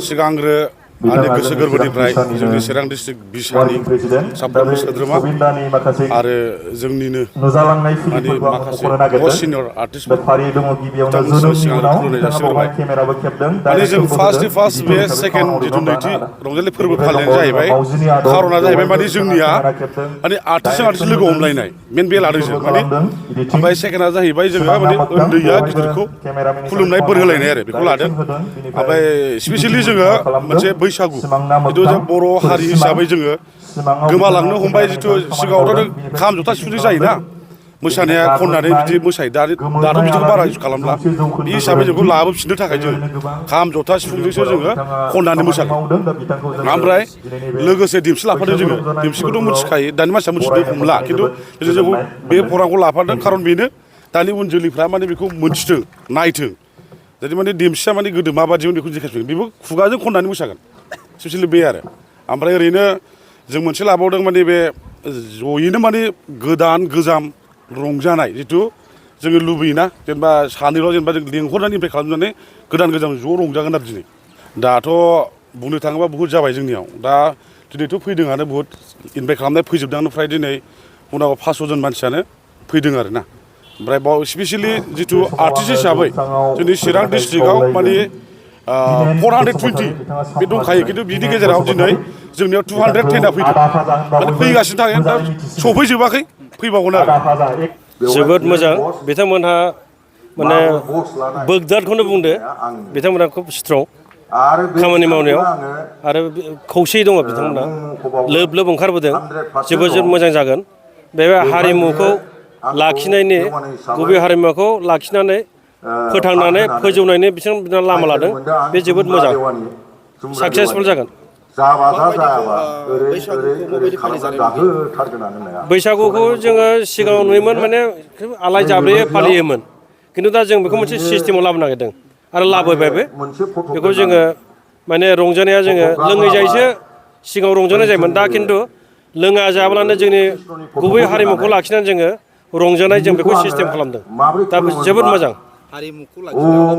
सिगांग्रो आंनि गोसो गोरबोनिफ्राय जोंनि चिरां डिस्ट्रिक्ट बिसानि साफ्रोमबो सोद्रोमा आरो जोंनिनो माने माखासे मस्ट सिनियर आर्टिस्टफोर बिथांमोनसिम सिगांग्रो खुलुमनाय जासिहरबाय। माने जों फार्स्ट बे सेकेन्ड जिथु नैथि रंजालि फोरबो फालिनायानो जाहैबाय खार'ना जाहैबाय माने जोंनिया माने आर्टिस्टजों आर्टिस्ट लोगो हमलायनाय मेन बे लादों जों माने ओमफ्राय सेकेन्डआ जाहैबाय जोङो माने उन्दैया गिदिरखौ खुलुमनाय बोर होलायनाय आरो बेखौ लादों। ओमफ्राय स्पेसियेलि जोङो मोनसे बैसागु जिथु जों बर' हारि हिसाबै जोङो गोमालांनो हमबाय जिथु सिगाङावथ' खाम जथा सिफुंजों जायोना मोसानाया खननानै बिदि मोसायो दाथ' बिदिखौ बारा इउज खालामला बे हिसाबै जोंखौ लाबोफिननो थाखाय जोङो खाम जथा सिफुंजोंसो जोङो खननानै मोसायो। ओमफ्राय लोगोसे देमसि लाफादों जोङो देमसिखौथ' मिथिखायो दानि मानसिया मिथिनो हमला खिन्थु जोंखौ बे प्रग्रामखौ लाफादों खारन बेनो दानि उन जोलैफ्रा माने बेखौ मोनथिथों नायथों जाहाथे माने देमसिया माने गोदो माबादिमोन बेखौ देखायफिनगोन बेबो खुगाजों खननानै मोसागोन स्पेसियेलि बे आरो ओमफ्राय ओरैनो जों मोनसे लाबावदों माने बे जयैनो माने गोदान गोजाम रंजानाय जिथु जोङो लुबैयोना जेनेबा सानैल' जेनेबा जों लेंहरनानै इनभाइट खालामनानै गोदान गोजाम ज' रंजागोन आरो दिनै दाथ' बुंनो थाङोबा बहुद जाबाय जोंनियाव दा दिनैथ' फैदोंआनो बहुद इनभाइट खालामनाय फैजोबदों फ्राय दिनै उनाव 500 जन मानसियानो फैदों आरो ना ओमफ्राय बाव स्पेसियेलि जिथु आर्टिस्ट हिसाबै जोंनि चिरां डिस्ट्रिक्टआव माने 420 बे दंखायो खिन्थु बिनि गेजेराव दिनै जोंनियाव 210 फैदों माने फैगासिनो थागोन दा सफैजोबाखै फैबावगोन आरो जोबोद मोजां बिथांमोनहा माने बोगदादखौनो बुंदो बिथांमोनहा खुब स्ट्रं खामानि मावनायाव आरो खौसेयै दङ बिथांमोनहा लोब लोब ओंखारबोदों जोबोद मोजां जागोन बे हारिमुखौ लाखिनायनि गुबै हारिमुखौ लाखिनानै फोथांनानै फोजौनायनि बिथांमोना लामा लादों बे जोबोद मोजां साक्सेसफुल जागोन। बैसागुखौ जोङो सिगाङाव नुयोमोन माने आलाय जाब्रेयै फालियोमोन खिन्थु दा जों बेखौ मोनसे सिस्टेमाव लाबोनो नागिरदों आरो लाबोबायबो बेखौ जोङो माने रंजानाया जोङो लोङै जायैसो सिगाङाव रंजानाय जायोमोन दा खिन्थु लोङा जाब्लानो जोंनि गुबै हारिमुखौ लाखिनानै जोङो रंजानाय जों बेखौ सिस्टेम खालामदों दा जोबोद मोजां। हारिमुखौ लाखिनायाव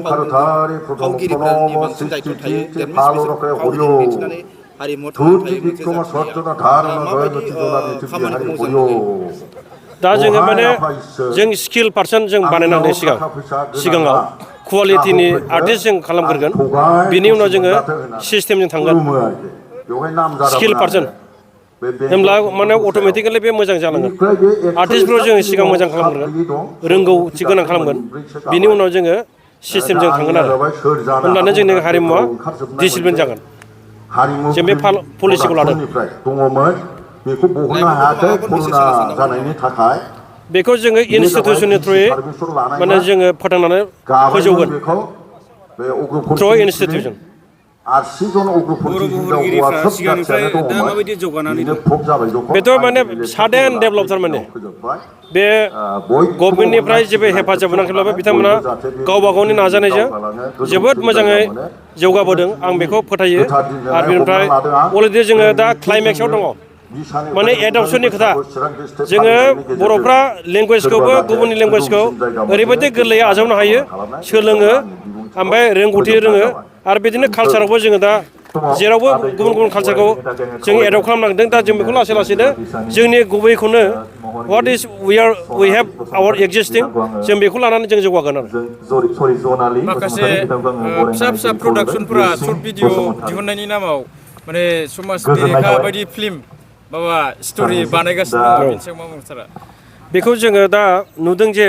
फावगिरिफोरनि बांसिन दायथ' थायो देरमिस बिसोर फावजों दिन्थिनानै हारिमुआव थांनानै थायो मोनसे जाथिया दा माबायदि खामानिखौ मोजां नुयो दा जोङो माने जों स्किल पारसन जों बानायनांदों सिगाङाव कुवालिटिनि आर्टिस्ट जों खालामग्रोगोन बिनि उनाव जोङो सिस्टेमजों थांगोन स्किल पारसन होमब्ला माने अट'मेटिकेलि बे मोजां जालांगोन आर्टिस्टफोराव जोङो सिगां मोजां खालामग्रोगोन रोंगौथि गोनां खालामगोन बिनि उनाव जोङो सिस्टेमजों थांगोन आरो होमब्लानो जोंनि हारिमुवा डिसिप्लिन जागोन जों बे पलिसिखौ लादों। बेखौ जोङो इनस्टिटिउसननि थ्रुयै माने जोङो फोथांनानै फोजौगोन थ्रु इनस्टिटिउसन। बेथ' माने साडेन डेभेलप थारमाने बे गभर्नमेन्टनिफ्राय जेबो हेफाजाब मोनाखैब्लाबो बिथांमोना गावबा गावनि नाजानायजों जोबोद मोजाङै जौगाबोदों आं बेखौ फोथायो आरो बेनिफ्राय अलरेडि जोङो दा क्लाइमेक्सआव दङ माने एडप्सननि खोथा जोङो बर'फ्रा लेंगुवेजखौबो गुबुननि लेंगुवेजखौ ओरैबायदि गोरलैयै आजावनो हायो सोलोङो ओमफ्राय रोंगौथि रोङो आरो बिदिनो कालसारावबो जोङो दा जेरावबो गुबुन गुबुन कालसारखौ जों एडप्ट खालामनांदों दा जों बेखौ लासै लासैनो जोंनि गुबैखौनो what is we have our existing जों बेखौ लानानै जों जौगागोन आरो माखासे फिसा फिसा प्रडाक्सनफोरा सर्ट भिडिअ दिहुननायनि नामाव माने समाज बेरेखा बायदि फिल्म माबा स्ट'रि बानायगासिनो दङ बेनि सायाव मा बुंनो सारा? बेखौ जोङो दा नुदों जे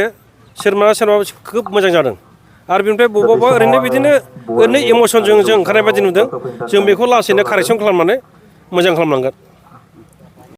सोरबा खोब मोजां जादों आरो बेनिफ्राय बबेबा ओरैनो बिदिनो इमसनजों जों ओंखारनाय बायदि नुदों जों बेखौ लासैनो कारेक्सन खालामनानै मोजां खालामलांगोन।